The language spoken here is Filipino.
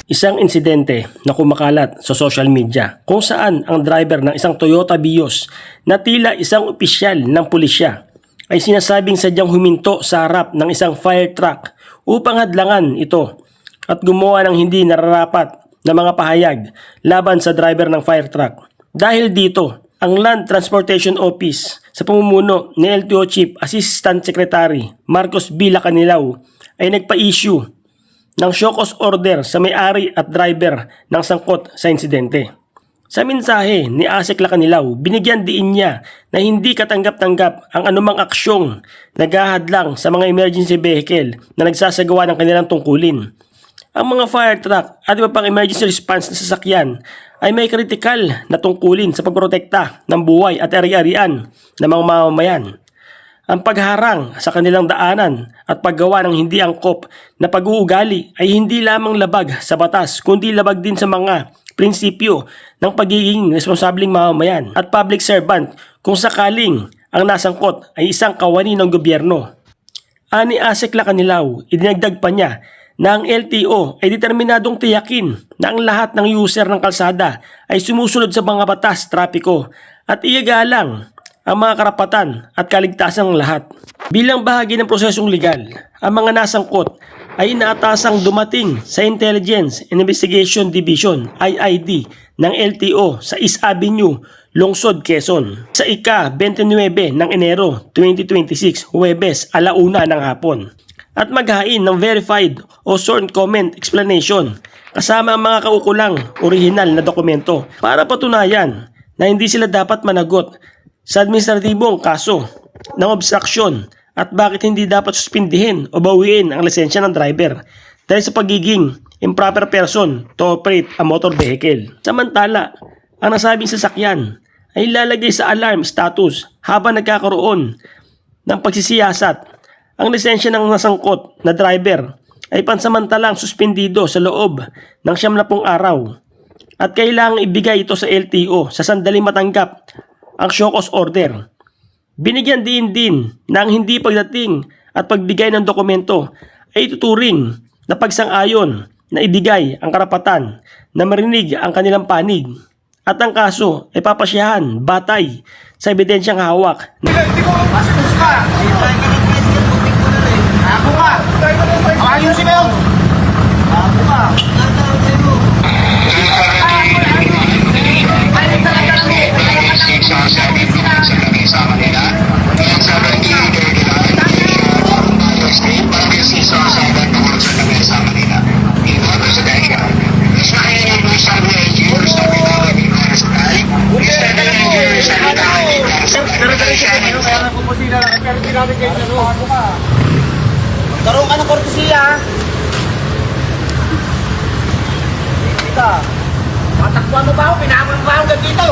Isang insidente na kumakalat sa social media kung saan ang driver ng isang Toyota Vios na tila isang opisyal ng pulisya ay sinasabing sadyang huminto sa harap ng isang fire truck upang hadlangan ito at gumawa ng hindi nararapat na mga pahayag laban sa driver ng fire truck. Dahil dito, ang Land Transportation Office sa pamumuno ni LTO Chief Assistant Secretary Marcos B. Lacanilaw ay nagpa-issue ng show cause order sa may-ari at driver ng sangkot sa insidente. Sa mensahe ni ASEC Lacanilaw, binigyan diin niya na hindi katanggap-tanggap ang anumang aksyong naghahadlang sa mga emergency vehicle na nagsasagawa ng kanilang tungkulin. Ang mga fire truck at iba pang emergency response na sasakyan ay may kritikal na tungkulin sa pagprotekta ng buhay at ari-arian ng mga mamamayan. Ang pagharang sa kanilang daanan at paggawa ng hindi angkop na pag-uugali ay hindi lamang labag sa batas kundi labag din sa mga prinsipyo ng pagiging responsableng mamamayan at public servant kung sakaling ang nasangkot ay isang kawani ng gobyerno. Ani ASEC Lacanilaw, idinagdag pa niya na ang LTO ay determinadong tiyakin na ang lahat ng user ng kalsada ay sumusunod sa mga batas trapiko at iagalang ang mga karapatan at kaligtasan ng lahat. Bilang bahagi ng prosesong legal, ang mga nasangkot ay inaatasang dumating sa Intelligence and Investigation Division IID ng LTO sa East Avenue, Lungsod, Quezon sa ika-29 ng Enero 2026, Huwebes, 1:00 ng hapon at maghain ng verified o sworn comment explanation kasama ang mga kaukulang orihinal na dokumento para patunayan na hindi sila dapat managot sa administratibong kaso ng obstruction at bakit hindi dapat suspindihin o bawiin ang lisensya ng driver dahil sa pagiging improper person to operate a motor vehicle. Samantala, ang nasabing sasakyan ay ilalagay sa alarm status habang nagkakaroon ng pagsisiyasat. Ang lisensya ng nasangkot na driver ay pansamantalang suspindido sa loob ng 90 araw at kailangang ibigay ito sa LTO sa sandaling matanggap ang show cause order. Binigyan din na ang hindi pagdating at pagbigay ng dokumento ay tuturing na pagsang-ayon na ibigay ang karapatan na marinig ang kanilang panig at ang kaso ay papasyahan batay sa ebidensyang hawak. Bastos ka! Ako ka! Ayusin mo yun! Ako ka! Magkaroon ka ng kortesiya. Dito. Matakbuhan mo ba ako? Pinahamon mo ba ako dito?